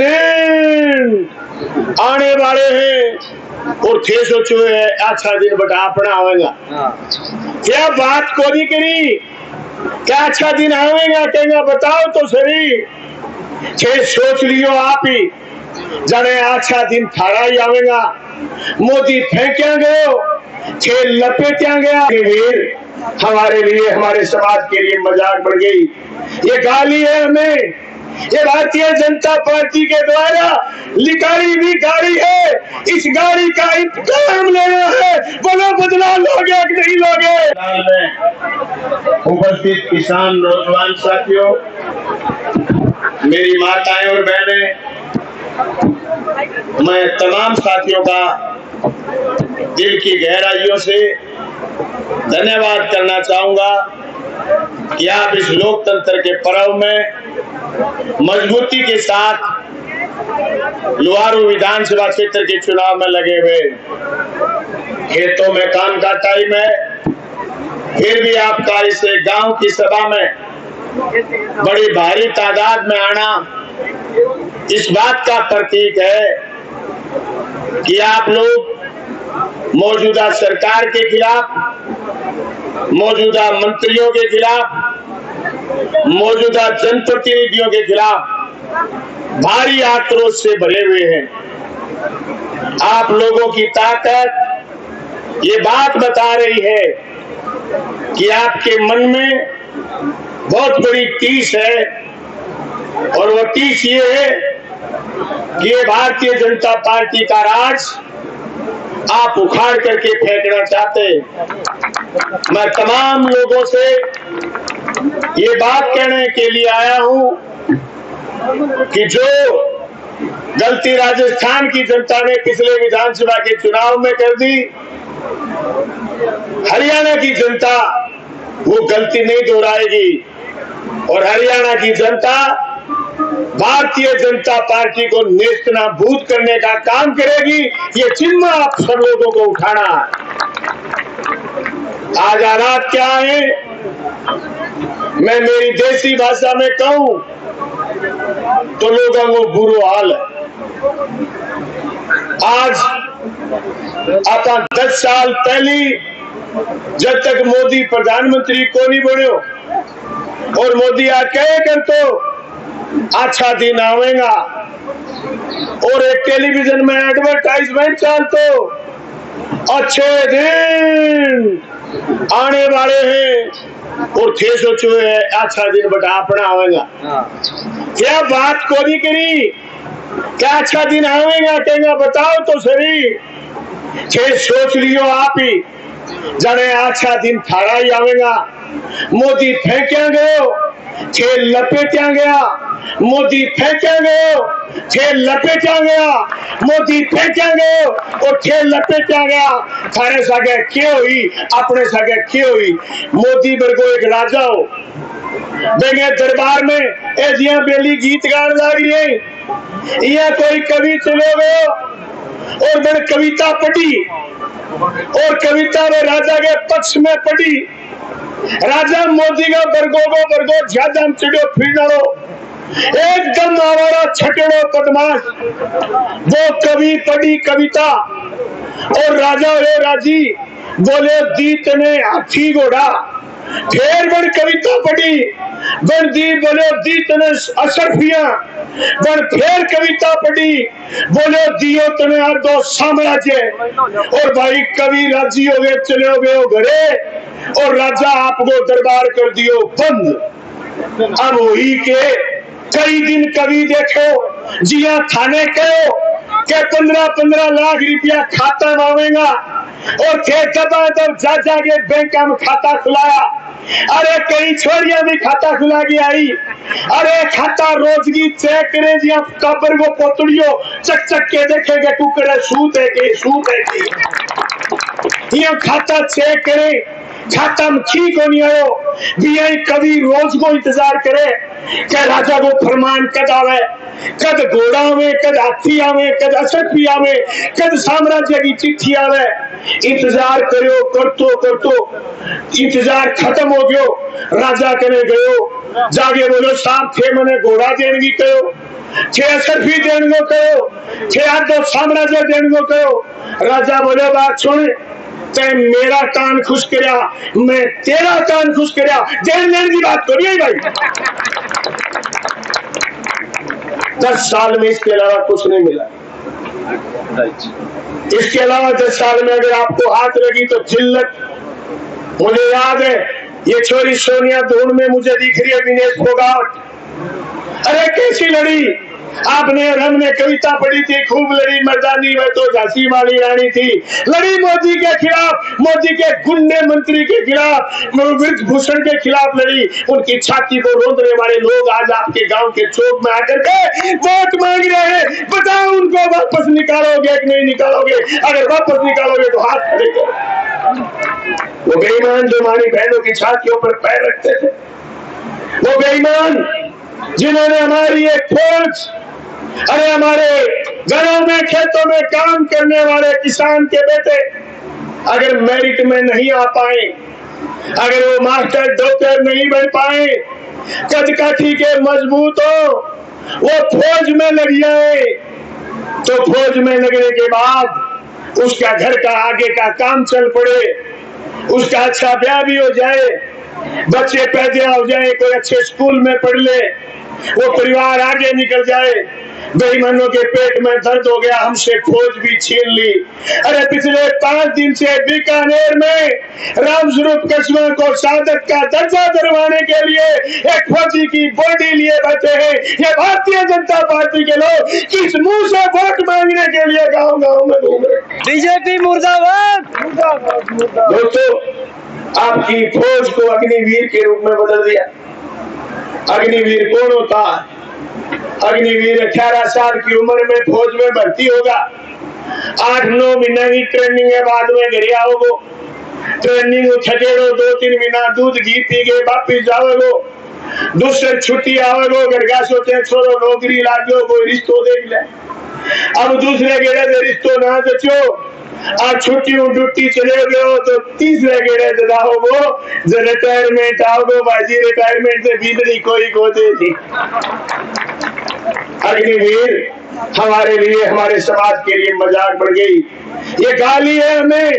दिन आने वाले हैं और थे सोचो है अच्छा दिन बटा अपना आवेगा। क्या बात को नहीं करी, क्या अच्छा दिन आवेगा कहेगा बताओ तो सही। छे सोच लियो आप ही जाने अच्छा दिन थारा ही आवेगा। मोदी फेंक्या गयो, छे लपेट्या गया। हमारे लिए हमारे समाज के लिए मजाक बढ़ गई। ये गाली है हमें, ये भारतीय जनता पार्टी के द्वारा निकाली हुई गाड़ी है। इस गाड़ी का इंतजाम लेना है, बोलो बदला लोगे कि नहीं लोगे। उपस्थित किसान नौजवान साथियों, मेरी माताएं और बहनें, मैं तमाम साथियों का दिल की गहराइयों से धन्यवाद करना चाहूंगा कि आप इस लोकतंत्र के पर्व में मजबूती के साथ लुहारू विधानसभा क्षेत्र के चुनाव में लगे हुए। खेतों में काम का टाइम है, फिर भी आपका इस गांव की सभा में बड़ी भारी तादाद में आना इस बात का प्रतीक है कि आप लोग मौजूदा सरकार के खिलाफ, मौजूदा मंत्रियों के खिलाफ, मौजूदा जनप्रतिनिधियों के खिलाफ भारी आक्रोश से भरे हुए हैं। आप लोगों की ताकत ये बात बता रही है कि आपके मन में बहुत बड़ी टीस है, और वो टीस ये है कि ये भारतीय जनता पार्टी का राज आप उखाड़ करके फेंकना चाहते। मैं तमाम लोगों से ये बात कहने के लिए आया हूं कि जो गलती राजस्थान की जनता ने पिछले विधानसभा के चुनाव में कर दी, हरियाणा की जनता वो गलती नहीं दोहराएगी और हरियाणा की जनता भारतीय जनता पार्टी को नेस्तनाबूद करने का काम करेगी। ये चिन्ह आप सब लोगों को उठाना है। आज हालात क्या है, मैं मेरी देसी भाषा में कहूं तो लोगों को बुरा हाल है। आज आता 10 साल पहले जब तक मोदी प्रधानमंत्री को नहीं बनो और मोदी आ कहे कर तो अच्छा दिन आवेगा, और एक टेलीविजन में एडवर्टाइजमेंट चल तो अच्छे दिन आने वाले हैं और थे सोचो है अच्छा दिन बटा अपना आवेगा। क्या बात को नहीं करी, क्या अच्छा दिन आवेगा कहेगा बताओ तो सही। छे सोच लियो आप ही जाने अच्छा दिन थारा ही आवेगा। मोदी फेंक्या गयो, छे लपेट्या गया। मोदी फेंक्या गयो, छे लपेट्या गया। मोदी फेंक्या गयो और छे लपेट्या गया। थारे सागे क्यों हुई, अपने सागे क्यों हुई। मोदी बरगो एक राजा हो, बेगे दरबार में ऐसिया बेली गीत गान लग रही है। कोई कवि चलो गयो और मैंने कविता पढ़ी और कविता में राजा के पक्ष में पढ़ी। राजा मोदी का बरगो ज्यादा चिड़ो फिरनो एकदम आवारा छटेड़ो बदमाश। वो कवि पढ़ी कविता और राजा रे राजी बोले दीत ने हाथी घोड़ा। फिर बन कविता पढ़ी बन दी बोले दीत ने अशरफिया। बन फिर कविता पढ़ी बोले दियो तने दो साम्राज्य। और भाई कवि राजी हो गए, चले हो गए घरे और राजा आपको दरबार कर दियो बंद। अब वही के कई दिन कवि देखो जिया थाने कहो के 15-15 लाख रुपया खाता में आवेगा और थे दबा दब जा जाके बैंक में खाता खुलाया। अरे कई छोरियां भी खाता खुला के आई। अरे खाता रोज की चेक करे जिया कबर को पोतड़ियो चक चक के देखेगा टुकड़े सूत है कि ये खाता चेक करे, खाता में ठीक होनी आयो। भी कभी रोज को इंतजार करे क्या राजा को फरमान कद आवे, कद घोड़ा में, कद हाथी आवे, कद अशरफी आवे, कद साम्राज्य की चिट्ठी आवे। इंतजार करो करतो इंतजार खत्म हो गयो। राजा कने गयो जाके बोलो साहब थे मने घोड़ा देणगी कयो, छे असरफी देणगो कयो, छे आधो साम्राज्य देणगो कयो। राजा बोले बात सुन, ते मेरा कान खुश करया, मैं तेरा कान खुश करया, देण की बात करिए भाई। 10 साल में इसके अलावा कुछ नहीं मिला। इसके अलावा 10 साल में अगर आपको हाथ लगी तो जिल्लत। मुझे याद है ये छोरी सोनिया धून में मुझे दिख रही है, विनेश फोगाट। अरे कैसी लड़ी, आपने और हमने कविता पढ़ी थी, खूब लड़ी मर्दानी में तो झांसी वाली रानी थी। लड़ी मोदी के खिलाफ, मोदी के गुंडे मंत्री के खिलाफ, भूषण के खिलाफ लड़ी। उनकी छाती को रोंदने वाले लोग आज आपके गांव के चौक में आकर के वोट मांग रहे हैं। बताओ उनको वापस निकालोगे कि नहीं निकालोगे? अगर वापस निकालोगे तो हाथ खड़े करो। वो बेईमान जो हमारी बहनों की छातियों पर पैर रखते थे, वो बेईमान जिन्होंने हमारी एक फौज, अरे हमारे घरों में खेतों में काम करने वाले किसान के बेटे अगर मेरिट में नहीं आ पाए, अगर वो मास्टर डॉक्टर नहीं बन पाए, कद काठी के मजबूत हो, वो फौज में लग जाए, तो फौज में लगने के बाद उसका घर का आगे का काम चल पड़े, उसका अच्छा ब्याह भी हो जाए, बच्चे पैदा हो जाए, कोई अच्छे स्कूल में पढ़ ले, वो परिवार आगे निकल जाए। बेईमानों के पेट में दर्द हो गया, हमसे फौज भी छीन ली। अरे पिछले 5 दिन से बीकानेर में रामस्वरूप कस्बा को शहादत का दर्जा दिलवाने के लिए एक फौजी की बॉडी लिए बैठे हैं। ये भारतीय जनता पार्टी के लोग किस मुंह से वोट मांगने के लिए गाँव गाँव में घूम रहे? बीजेपी मुर्दाबाद। दोस्तों, आपकी फौज को अग्निवीर के रूप में बदल दिया। अग्निवीर कौन होता है? अग्निवीर 18 साल की उम्र में फौज में भर्ती होगा, 8-9 महीने की ट्रेनिंग के बाद में घर आओगो। ट्रेनिंग छटेड़ो 2-3 महीना दूध घी पी के वापिस जाओगो, दूसरे छुट्टी आओगो, घर का सोचे छोड़ो नौकरी लागो, कोई रिश्तो देख ले। अब दूसरे गेड़े से रिश्तो ना दचो, आज छुट्टी ड्यूटी चले गए तो तीसरे गेड़े जाओगो, जो रिटायरमेंट आओगो बाजी, रिटायरमेंट से बिजली कोई को दे दी। अग्निवीर हमारे लिए, हमारे समाज के लिए मजाक बढ़ गई। ये गाली है हमें,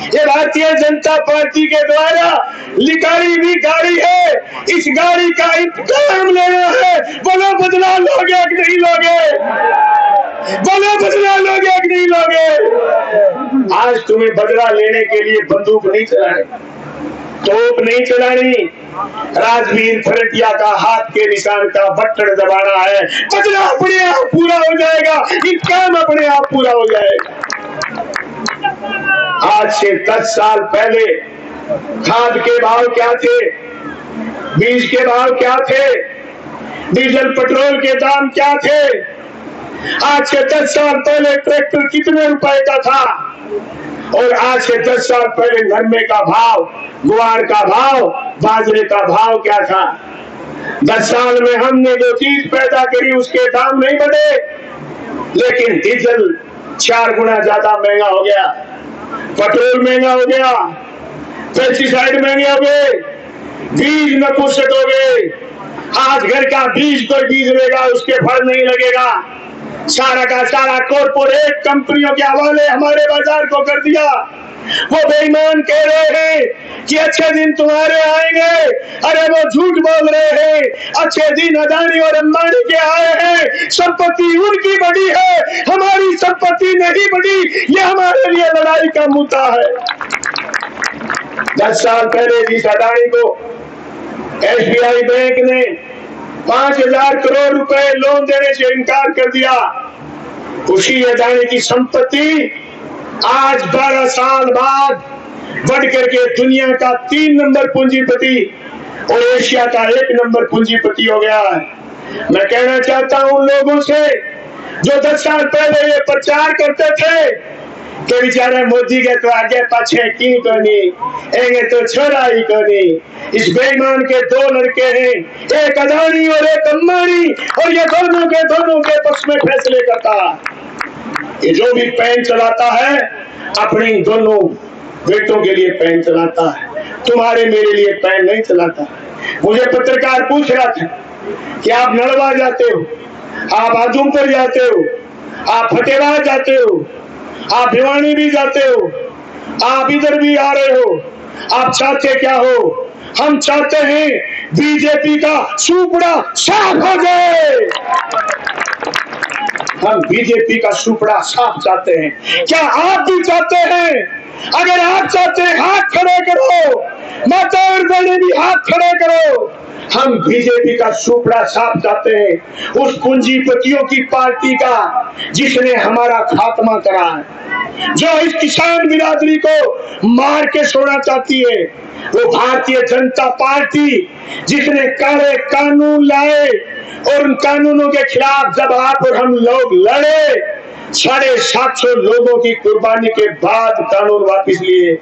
ये भारतीय जनता पार्टी के द्वारा निकाली हुई गाड़ी है। इस गाड़ी का इंतकाम लेना है। बोलो बदला लोगे कि नहीं लोगे? बोलो बदला लोगे कि नहीं लोगे? आज तुम्हें बदला लेने के लिए बंदूक नहीं चलानी, तोप नहीं चलानी, राजवीर फरटिया का हाथ के निशान का बटन दबाना है। बदला अपने आप पूरा हो जाएगा, इंतकाम अपने आप पूरा हो जाएगा। आज से 10 साल पहले खाद के भाव क्या थे, बीज के भाव क्या थे, डीजल पेट्रोल के दाम क्या थे? आज से 10 साल पहले ट्रैक्टर कितने रुपए का था, और आज से 10 साल पहले गन्ने का भाव, गुआर का भाव, बाजरे का भाव क्या था? 10 साल में हमने जो चीज पैदा करी उसके दाम नहीं बढ़े, लेकिन डीजल 4 गुना ज्यादा महंगा हो गया, पेट्रोल महंगा हो गया, पेस्टिसाइड महंगे हो गए, बीज नपुंसक हो गए। आज घर का बीज कोई बीज लेगा उसके फल नहीं लगेगा। सारा का सारा कॉर्पोरेट कंपनियों के हवाले हमारे बाजार को कर दिया। वो बेईमान कह रहे हैं कि अच्छे दिन तुम्हारे आएंगे, अरे वो झूठ बोल रहे हैं। अच्छे दिन अदानी और अंबानी के आए हैं, संपत्ति उनकी बढ़ी है, हमारी संपत्ति नहीं बढ़ी। ये हमारे लिए लड़ाई का मुद्दा है। 10 साल पहले जिस अदानी को SBI बैंक ने 5,000 करोड़ रुपए लोन देने से इनकार कर दिया, उसी अदानी की संपत्ति आज 12 साल बाद बढ़ करके दुनिया का 3 नंबर पूंजीपति और एशिया का 1 नंबर पूंजीपति हो गया है। मैं कहना चाहता हूं उन लोगों से जो 10 साल पहले ये प्रचार करते थे कि बेचारे मोदी के तो आगे पीछे की कोनी, एंगे तो छोड़ा ही कोनी। इस बेईमान के 2 लड़के हैं, एक अदानी और एक अंबानी, और ये दोनों के पक्ष में फैसले करता है। ये जो भी पेन चलाता है अपने दोनों बेटों के लिए पेन चलाता है, तुम्हारे मेरे लिए पेन नहीं चलाता। मुझे पत्रकार पूछ रहा था कि आप नलवा जाते हो, आप आजमपुर जाते हो, आप फतेहाबाद जाते हो, आप भिवानी भी जाते हो, आप इधर भी आ रहे हो, आप चाहते क्या हो? हम चाहते हैं बीजेपी का सुपड़ा साफ हो जाए। हम बीजेपी का सुपड़ा साफ चाहते हैं। क्या आप भी चाहते हैं? अगर आप चाहते हैं हाथ खड़े करो, माता और बहनें भी हाथ खड़े करो। हम बीजेपी का सुपड़ा साफ चाहते हैं, उस पूंजीपतियों की पार्टी का जिसने हमारा खात्मा करा है, जो इस किसान बिरादरी को मार के सोना चाहती है। वो भारतीय जनता पार्टी जिसने काले कानून लाए और उन कानूनों के खिलाफ जब आप और हम लोग लड़े, 750 लोगों की कुर्बानी के बाद कानून वापस लिए।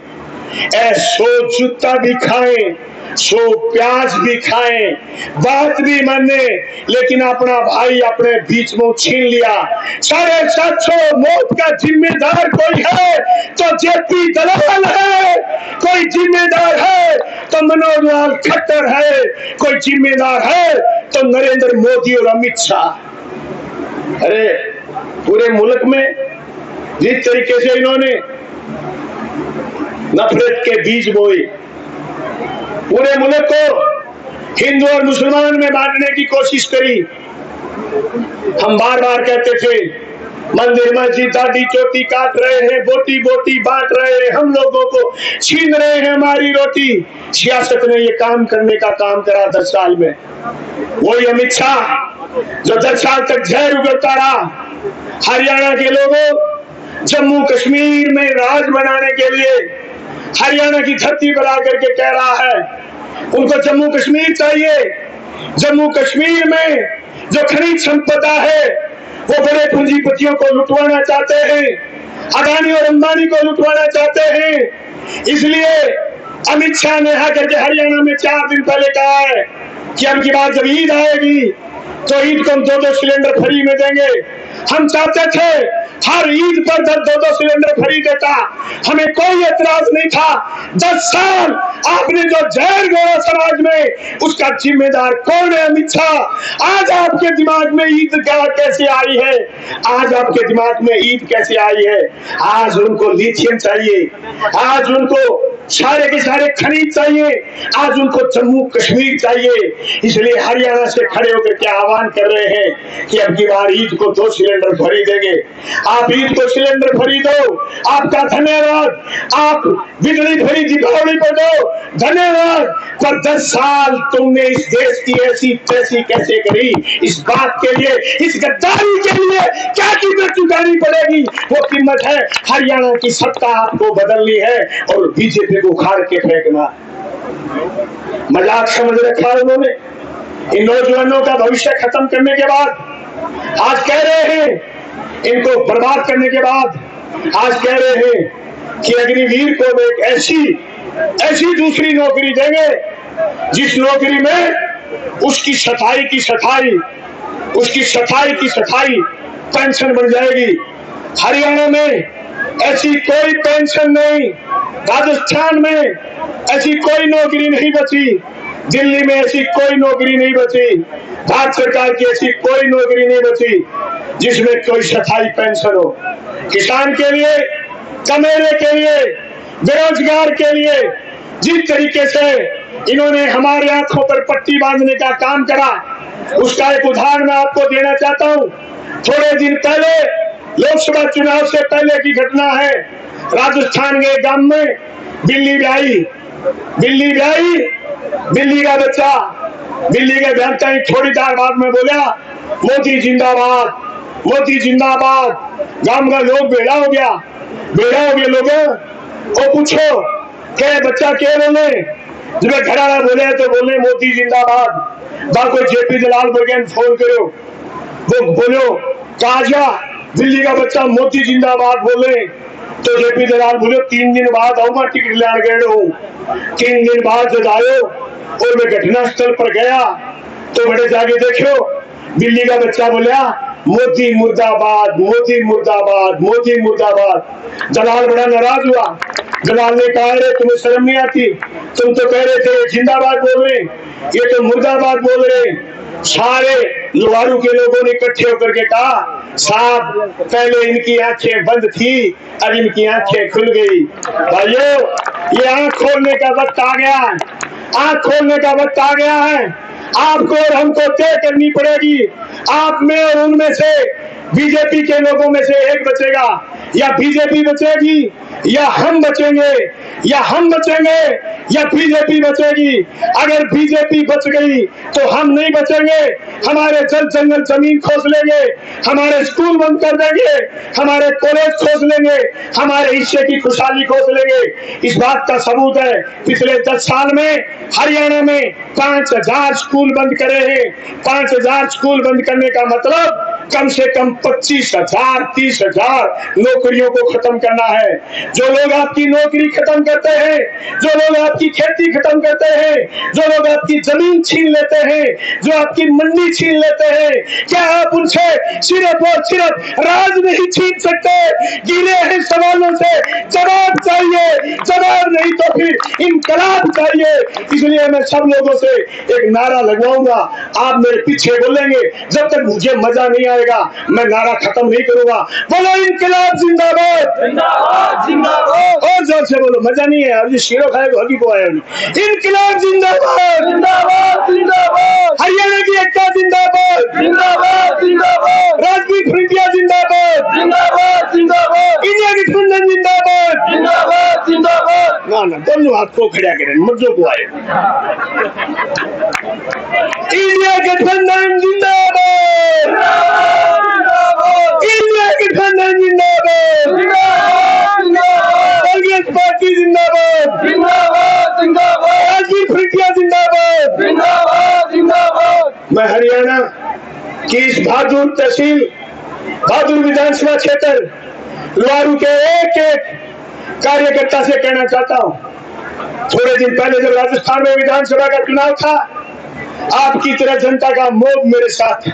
100 जूता भी खाएं, 100 प्याज भी खाएं, बात भी माने, लेकिन अपना भाई अपने बीच में छीन लिया। 750 मौत का जिम्मेदार कोई है तो जेपी दलाल है, कोई जिम्मेदार है तो मनोहर लाल खट्टर है, कोई जिम्मेदार है तो नरेंद्र मोदी और अमित शाह। अरे पूरे मुल्क में जिस तरीके से इन्होंने नफरत के बीज बोए, पूरे मुल्क को हिंदू और मुसलमान में बांटने की कोशिश करी। हम बार बार कहते थे मंदिर मस्जिद दाढ़ी चोटी काट रहे हैं, बोटी बोटी बांट रहे हैं, हम लोगों को छीन रहे हैं हमारी रोटी। सियासत ने ये काम करने का काम करा 10 साल में। वही अमित शाह जो 10 साल तक जहर उगलता रहा। हरियाणा के लोगों जम्मू कश्मीर में राज बनाने के लिए हरियाणा की धरती पर आकर के कह रहा है उनको जम्मू कश्मीर चाहिए। जम्मू कश्मीर में जो खनिज संपदा है वो बड़े पूंजीपतियों को लुटवाना चाहते हैं, अदानी और अंबानी को लुटवाना चाहते हैं। इसलिए अमित शाह ने आकर के हरियाणा में 4 दिन पहले कहा है कि अब की बात जब ईद आएगी तो ईद को हम 2-2 सिलेंडर फ्री में देंगे। हम चाहते थे हर ईद पर 2-2 सिलेंडर फ्री देता, हमें कोई एतराज नहीं था। 10 साल आपने जो जहर घोड़ा समाज में, उसका जिम्मेदार कौन है? अमित शाह। आज आपके दिमाग में ईद कैसे आई है? आज आपके दिमाग में ईद कैसे आई है? आज उनको लिथियम चाहिए, आज उनको सारे के सारे खनिज चाहिए, आज उनको जम्मू कश्मीर चाहिए। इसलिए हरियाणा से खड़े होकर के आह्वान कर रहे हैं कि अब की बार ईद को 2 सिलेंडर फ्री देंगे। आप ईद को सिलेंडर फ्री दो, आपका धन्यवाद। आप बिजली फ्री दीपावली पर दो, धन्यवाद। पर 10 साल तुमने इस देश की ऐसी तैसी कैसे करी? इस बात के लिए, इस गद्दारी के लिए क्या कीमत चुकानी पड़ेगी? वो कीमत है हरियाणा की सत्ता आपको बदलनी है और बीजेपी को उखाड़ के फेंकना। मजाक समझ रखा है उन्होंने। इन नौजवानों का भविष्य खत्म करने के बाद आज कह रहे हैं, इनको बर्बाद करने के बाद आज कह रहे हैं कि अग्निवीर को एक ऐसी दूसरी नौकरी देंगे जिस नौकरी में उसकी सफाई की सफाई पेंशन बन जाएगी। हरियाणा में ऐसी कोई पेंशन नहीं, राजस्थान में ऐसी कोई नौकरी नहीं बची, दिल्ली में ऐसी कोई नौकरी नहीं बची, भारत सरकार की ऐसी कोई नौकरी नहीं बची जिसमें कोई सफाई पेंशन हो। किसान के लिए, कमेरे के लिए, बेरोजगार के लिए जिस तरीके से इन्होंने हमारे आंखों पर पट्टी बांधने का काम करा, उसका एक उदाहरण मैं आपको देना चाहता हूं। थोड़े दिन पहले लोकसभा चुनाव से पहले की घटना है। राजस्थान के गांव में बिल्ली ब्याई, बिल्ली का बच्चा, बिल्ली के बैठता ही थोड़ी देर बाद में बोला मोदी जिंदाबाद, मोदी जिंदाबाद। गांव का लोग बेड़ा हो गया लोगों। वो पूछो क्या बच्चा क्या बोले? जब घर वाला बोले तो बोले मोदी जिंदाबाद। बाको जेपी दलाल बर्गेन फोन करो, वो बोलो कहा जा दिल्ली का बच्चा मोदी जिंदाबाद बोले तो जेपी दलाल बोले 3 दिन बाद आऊंगा, टिकट लान गए हूं। 3 दिन बाद जब आयो और मैं घटना स्थल पर गया तो बड़े जाके देखो दिल्ली का बच्चा बोला मोदी मुर्दाबाद, मोदी मुर्दाबाद, मोदी मुर्दाबाद। दलाल बड़ा नाराज हुआ, जवान ने कहा रे तुम्हें शर्म नहीं आती, तुम तो कह रहे थे जिंदाबाद बोल रहे, ये तो मुर्दाबाद बोल रहे। सारे लोहारू के लोगों ने इकट्ठे होकर के कहा साहब पहले इनकी आंखें बंद थी, अब इनकी आंखें खुल गई। भाइयों ये आंख खोलने का वक्त आ गया है, आंख खोलने का वक्त आ गया है। आपको और हमको तय करनी पड़ेगी, आप में और उनमें से बीजेपी के लोगों में से एक बचेगा, या बीजेपी बचेगी या हम बचेंगे, या हम बचेंगे या बीजेपी बचेगी। अगर बीजेपी बच गई तो हम नहीं बचेंगे, हमारे जल जंगल जमीन खोस लेंगे, हमारे स्कूल बंद कर देंगे, हमारे कॉलेज खोस लेंगे, हमारे हिस्से की खुशहाली खोस लेंगे। इस बात का सबूत है पिछले 10 साल में हरियाणा में 5000 स्कूल बंद करे हैं। 5000 स्कूल बंद करने का मतलब कम से कम 25,000 30,000 नौकरियों को खत्म करना है। जो लोग आपकी नौकरी खत्म करते हैं, जो लोग आपकी खेती खत्म करते हैं, जो लोग आपकी जमीन छीन लेते हैं, जो आपकी मंडी छीन लेते हैं, क्या आप उनसे सिर्फ और सिर्फ राज नहीं छीन सकते? गिरे हैं सवालों से जवाब चाहिए, जवाब नहीं तो फिर इनकलाब चाहिए। इसलिए मैं सब लोगों से एक नारा लगवाऊंगा, आप मेरे पीछे बोलेंगे, जब तक मुझे मजा नहीं आएगा मैं नारा खत्म नहीं करूंगा। बोलो इनकलाब जिंदाबाद, जिंदाबाद जिंदाबाद, और जोर से बोलो, मजा नहीं है अभी शेरों खाए तो हकी को आया नहीं। इनकलाब जिंदाबाद, जिंदाबाद जिंदाबाद, हरियाणा की एकता जिंदाबाद, जिंदाबाद जिंदाबाद, राजपूत फ्रंटियर जिंदाबाद, जिंदाबाद जिंदाबाद, इंडिया गठबंधन जिंदाबाद, जिंदाबाद जिंदाबाद। ना ना दोनों हाथ को खड़ा करें, मर्जों को आए। इंडिया गठबंधन जिंदाबाद, इंडिया गठबंधन जिंदाबाद, कांग्रेस पार्टी जिंदाबाद, जिंदाबाद जिंदाबाद, राजपूत फ्रंटियर जिंदाबाद, जिंदाबाद जिंदाबाद। मैं हरियाणा की इस बहादुर तहसील, बहादुर विधानसभा क्षेत्र लोहारू के एक एक कार्यकर्ता से कहना चाहता हूं, थोड़े दिन पहले जब राजस्थान में विधानसभा का चुनाव था, आपकी तरह जनता का मोह मेरे साथ है,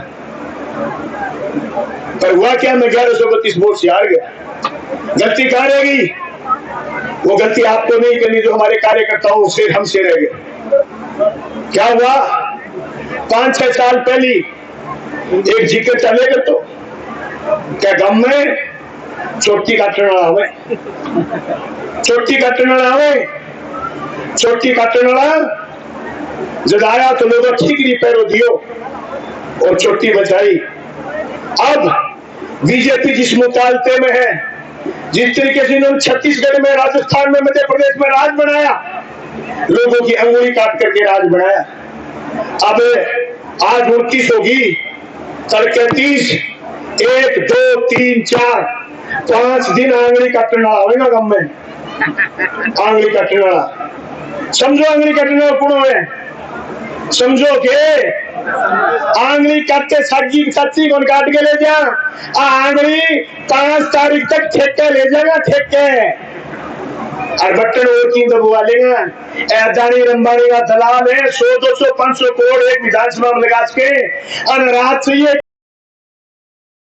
पर हुआ क्या, मैं 1132 वोट से हार गया। गलती कहां रह गई? वो गलती आपको नहीं करनी जो हमारे कार्यकर्ताओं से हमसे रह गए। क्या हुआ? 5-6 साल पहले एक जिक्र चलेगा तो क्या गम में चोटी काटने वाला हवे, चोटी काटने वाला हवे, चोटी काटने वाला जब आया तो लोगों ठीक नहीं पैरों दियो और चोटी बचाई। अब बीजेपी जिस मुतालते में है, जिस तरीके से इन्होंने छत्तीसगढ़ में, राजस्थान में, मध्य प्रदेश में राज बनाया, लोगों की अंगुली काट करके राज बनाया। अब आज 29 होगी, तड़के 30, 1 2 3 4 5 दिन आंगली काटने वाला होगा गम में, आंगली काटने वाला। समझो आंगली काटने वाला कौन है? समझो के आंगली काटते सब्जी सच्ची कौन काट के ले जा, आंगली 5 तारीख तक ठेके ले जाएगा, ठेके और बट्टन और की दबवा लेगा। अदानी अंबानी का दलाल है, 100 200 500 करोड़ एक विधानसभा में लगा के, और रात से ये